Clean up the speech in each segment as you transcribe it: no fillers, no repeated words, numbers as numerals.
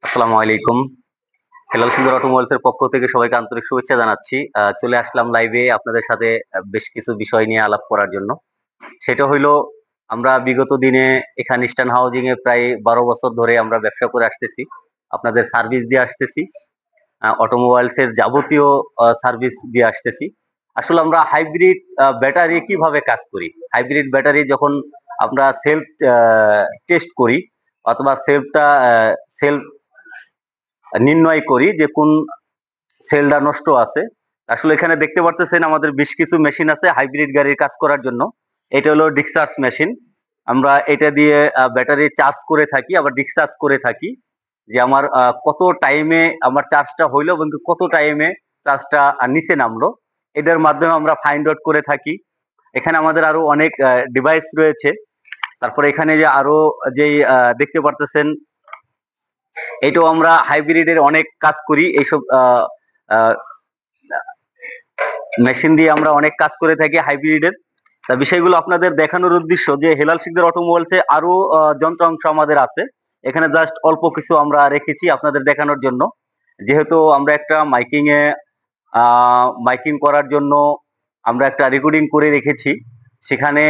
আসসালামু আলাইকুম। হেলাল সুন্দর অটোমোবাইলস এর পক্ষ থেকে সবাইকে আন্তরিক শুভেচ্ছা জানাচ্ছি। চলে আসলাম লাইভে আপনাদের সাথে বেশ কিছু বিষয় নিয়ে আলাপ করার জন্য। সেটা হইলো, আমরা বিগত দিনে এখানে ইস্টার্ন হাউজিং এ প্রায় ১২ বছর ধরে আমরা ব্যবসা করে আসতেছি। আপনাদের সার্ভিস দিয়ে আসতেছি। অটোমোবাইলস এর যাবতীয় সার্ভিস দিয়ে আসতেছি। আসলে আমরা হাইব্রিড ব্যাটারি কিভাবে কাজ করি? হাইব্রিড ব্যাটারি যখন আমরা সেলফ টেস্ট করি অথবা সেলফ নির্ণয় করি যে কোন সেলটা নষ্ট আছে। আসলে এখানে দেখতে পারতেছেন আমাদের বেশ কিছু মেশিন আছে হাইব্রিড গাড়ির কাজ করার জন্য। এটা হলো ডিসচার্জ মেশিন। আমরা এটা দিয়ে ব্যাটারি চার্জ করে থাকি, আবার ডিসচার্জ করে থাকি। যে আমার কত টাইমে আমার চার্জটা হইলো এবং কত টাইমে চার্জটা নিচে নামলো, এটার মাধ্যমে আমরা ফাইন্ড আউট করে থাকি। এখানে আমাদের আরো অনেক ডিভাইস রয়েছে। তারপরে এখানে যে আরো যেই দেখতে পারতেছেন, এটাও আমরা হাইব্রিডের অনেক কাজ করি। এইসব মেশিন দিয়ে আমরা অনেক কাজ করে থাকি হাইব্রিডের। তা বিষয়গুলো আপনাদের দেখানোর উদ্দেশ্য যে হেলাল শিকদার অটোমোবাইলসে আরো যন্ত্রাংশ আমাদের আছে। এখানে জাস্ট অল্প কিছু আমরা রেখেছি আপনাদের দেখানোর জন্য। যেহেতু আমরা একটা মাইকিং করার জন্য আমরা একটা রেকর্ডিং করে রেখেছি। সেখানে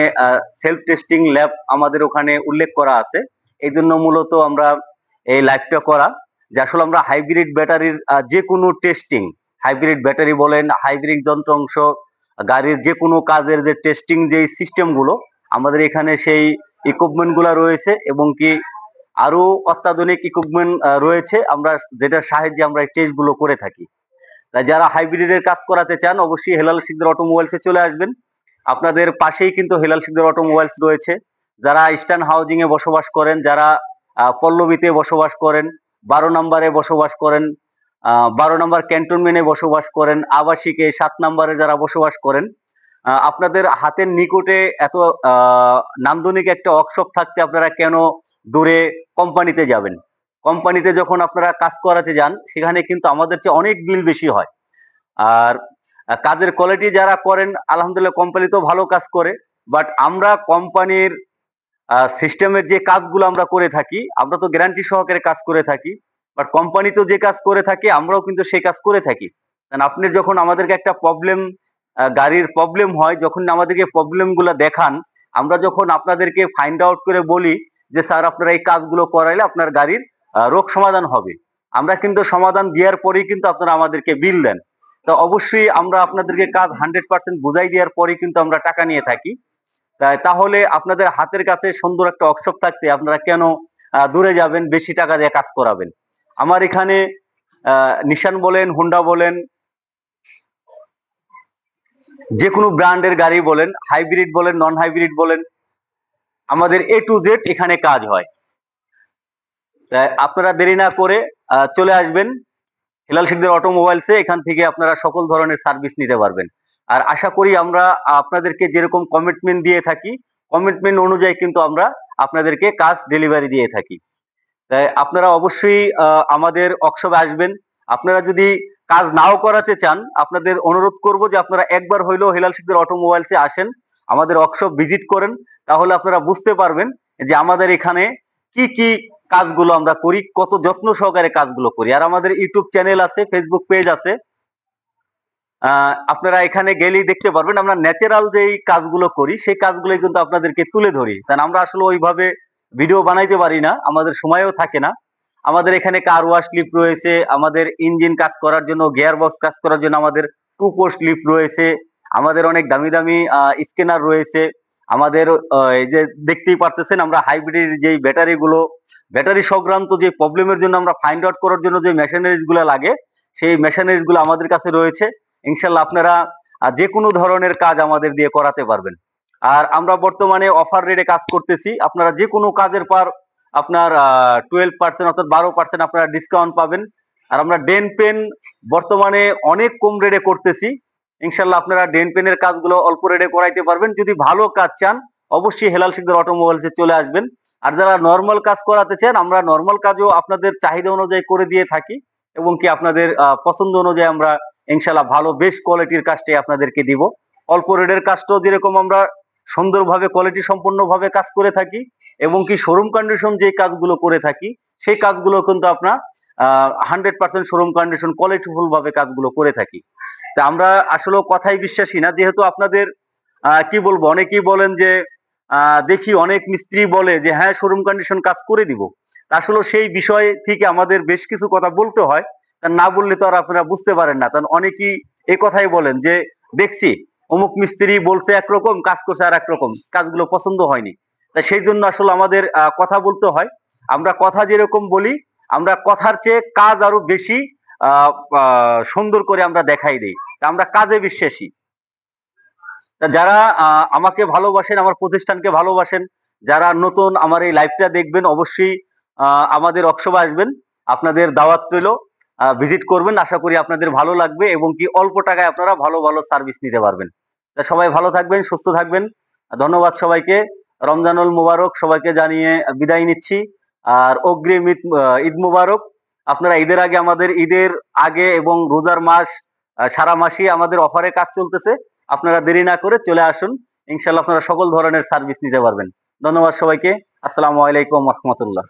সেলফ টেস্টিং ল্যাব আমাদের ওখানে উল্লেখ করা আছে। এই জন্য মূলত আমরা এই লাইভটা করা, যে আসলে আমরা হাইব্রিড ব্যাটারির যে কোনো টেস্টিং, হাইব্রিড ব্যাটারি বলেন, হাইব্রিড যন্ত্রাংশ, গাড়ির যে কোনো কাজের যে টেস্টিং যে সিস্টেম গুলো আমাদের এখানে সেই ইকুইপমেন্ট গুলা রয়েছে, এবং কি আরো অত্যাধুনিক ইকুইপমেন্ট রয়েছে আমরা যেটার সাহায্যে আমরা এই টেস্ট গুলো করে থাকি। তাই যারা হাইব্রিডের কাজ করাতে চান অবশ্যই হেলাল শিকদার অটোমোবাইলসে চলে আসবেন। আপনাদের পাশেই কিন্তু হেলাল শিকদার অটোমোবাইলস রয়েছে। যারা ইস্টার্ন হাউজিং এ বসবাস করেন, যারা পল্লবীতে বসবাস করেন, ১২ নম্বরে বসবাস করেন, ১২ নম্বর ক্যান্টনমেন্টে বসবাস করেন, আবাসিকে ৭ নম্বরে যারা বসবাস করেন, আপনাদের হাতের নিকটে এত নান্দনিক একটা ওয়ার্কশপ থাকতে আপনারা কেন দূরে কোম্পানিতে যাবেন? কোম্পানিতে যখন আপনারা কাজ করাতে যান সেখানে কিন্তু আমাদের চেয়ে অনেক বিল বেশি হয়। আর কাজের কোয়ালিটি যারা করেন আলহামদুলিল্লাহ কোম্পানি তো ভালো কাজ করে, বাট আমরা কোম্পানির সিস্টেমের যে কাজগুলো আমরা করে থাকি, আমরা তো গ্যারান্টি সহকারে কাজ করে থাকি। বাট কোম্পানি তো যে কাজ করে থাকে আমরাও কিন্তু সেই কাজ করে থাকি। কারণ আপনি যখন আমাদেরকে একটা প্রবলেম, গাড়ির প্রবলেম হয়, যখন আমাদেরকে প্রবলেম গুলা দেখান, আমরা যখন আপনাদেরকে ফাইন্ড আউট করে বলি যে স্যার আপনারা এই কাজগুলো করাইলে আপনার গাড়ির রোগ সমাধান হবে, আমরা কিন্তু সমাধান দেওয়ার পরেই কিন্তু আপনারা আমাদেরকে বিল দেন। তো অবশ্যই আমরা আপনাদেরকে কাজ 100% বুঝাই দেওয়ার পরেই কিন্তু আমরা টাকা নিয়ে থাকি। তাহলে আপনাদের হাতের কাছে সুন্দর একটা ওয়ার্কশপ থাকতে আপনারা কেন দূরে যাবেন, বেশি টাকা দিয়ে কাজ করাবেন? আমার এখানে নিশান বলেন, হুন্ডা বলেন, যে কোনো ব্র্যান্ডের গাড়ি বলেন, হাইব্রিড বলেন, নন হাইব্রিড বলেন, আমাদের এ টু জেড এখানে কাজ হয়। তাই আপনারা দেরি না করে চলে আসবেন হেলাল শিকদার অটোমোবাইলসে। এখান থেকে আপনারা সকল ধরনের সার্ভিস নিতে পারবেন। আর আশা করি আমরা আপনাদেরকে যেরকম কমিটমেন্ট দিয়ে থাকি, কমিটমেন্ট অনুযায়ী কিন্তু আমরা আপনাদেরকে কাজ ডেলিভারি দিয়ে থাকি। তাই আপনারা অবশ্যই আমাদের ওয়ার্কশপে আসবেন। আপনারা যদি কাজ নাও করাতে চান, আপনাদের অনুরোধ করব যে আপনারা একবার হইলেও হেলাল শিকদার অটোমোবাইলসে আসেন, আমাদের ওয়ার্কশপ ভিজিট করেন। তাহলে আপনারা বুঝতে পারবেন যে আমাদের এখানে কি কি কাজগুলো আমরা করি, কত যত্ন সহকারে কাজগুলো করি। আর আমাদের ইউটিউব চ্যানেল আছে, ফেসবুক পেজ আছে, আপনারা এখানে গেলেই দেখতে পারবেন আমরা ন্যাচারাল যেই কাজগুলো করি সেই কাজগুলো কিন্তু আপনাদেরকে তুলে ধরি। কারণ আমরা আসলে ওইভাবে ভিডিও বানাইতে পারি না, আমাদের সময়ও থাকে না। আমাদের এখানে কার ওয়াশ লিফট রয়েছে, আমাদের ইঞ্জিন কাজ করার জন্য, গিয়ার বক্স কাজ করার জন্য আমাদের টু পোস্ট লিফট রয়েছে, আমাদের অনেক দামি দামি স্ক্যানার রয়েছে। আমাদের এই যে দেখতেই পারতেছেন আমরা হাইব্রিড যেই ব্যাটারি গুলো, ব্যাটারি সংক্রান্ত যে প্রবলেমের জন্য আমরা ফাইন্ড আউট করার জন্য যে মেশিনারিজ গুলো লাগে, সেই মেশিনারিজ গুলো আমাদের কাছে রয়েছে। ইনশাল্লাহ আপনারা যে কোনো ধরনের কাজ আমাদের দিয়ে করাতে পারবেন। আর আমরা বর্তমানে অফার রেটে কাজ করতেছি। আপনারা যে কোনো কাজের পর আপনার 12% অর্থাৎ 12% আপনারা ডিসকাউন্ট পাবেন। আর আমরা ডেন পেন বর্তমানে অনেক কম রেটে করতেছি। ইনশাল্লাহ আপনারা ডেন পেনের কাজগুলো অল্প রেটে করাইতে পারবেন। যদি ভালো কাজ চান অবশ্যই হেলাল শিকদার অটোমোবাইলসে চলে আসবেন। আর যারা নর্মাল কাজ করাতে চান আমরা নর্মাল কাজও আপনাদের চাহিদা অনুযায়ী করে দিয়ে থাকি, এবং কি আপনাদের পছন্দ অনুযায়ী আমরা ইনশাল্লাহ ভালো বেস্ট কোয়ালিটির কাজটাই আপনাদেরকে দিব। অল্প রেটের কাজটাও যেরকম আমরা সুন্দরভাবে কোয়ালিটি সম্পন্ন ভাবে কাজ করে থাকি, এবং কি শোরুম কন্ডিশন যে কাজগুলো করে থাকি সেই কাজগুলো কিন্তু আপনার 100% শোরুম কন্ডিশন কোয়ালিটিফুল ভাবে কাজগুলো করে থাকি। তা আমরা আসলে কথাই বিশ্বাসী না, যেহেতু আপনাদের কি বলবো, অনেকেই বলেন যে দেখি অনেক মিস্ত্রি বলে যে হ্যাঁ শোরুম কন্ডিশন কাজ করে দিব। আসলে সেই বিষয় থেকে আমাদের বেশ কিছু কথা বলতে হয়। তা না বললে তো আর আপনারা বুঝতে পারেন না। কারণ অনেকেই এই কথাই বলেন যে দেখছি অমুক মিস্ত্রি বলছে একরকম, কাজ করছে আর একরকম, কাজগুলো পছন্দ হয়নি। তা সেই জন্য আসলে আমাদের কথা বলতে হয়। আমরা কথা যেরকম বলি, আমরা কথার চেয়ে কাজ আরো বেশি আহ সুন্দর করে আমরা দেখাই দেই। তা আমরা কাজে বিশ্বাসী। তা যারা আমাকে ভালোবাসেন, আমার প্রতিষ্ঠানকে ভালোবাসেন, যারা নতুন আমার এই লাইভটা দেখবেন, অবশ্যই আমাদের ওয়ার্কশপে আসবেন। আপনাদের দাওয়াত রইলো, ভিজিট করবেন। আশা করি আপনাদের ভালো লাগবে এবং কি অল্প টাকায় আপনারা ভালো ভালো সার্ভিস নিতে পারবেন। তা সবাই ভালো থাকবেন, সুস্থ থাকবেন। ধন্যবাদ সবাইকে। রমজানুল মুবারক সবাইকে জানিয়ে বিদায় নিচ্ছি। আর অগ্রিম ঈদ মুবারক। আপনারা ঈদের আগে, আমাদের ঈদের আগে এবং রোজার মাস সারা মাসই আমাদের অফারে কাজ চলতেছে। আপনারা দেরি না করে চলে আসুন। ইনশাআল্লাহ আপনারা সকল ধরনের সার্ভিস নিতে পারবেন। ধন্যবাদ সবাইকে। আসসালামু আলাইকুম ওয়া রাহমাতুল্লাহ।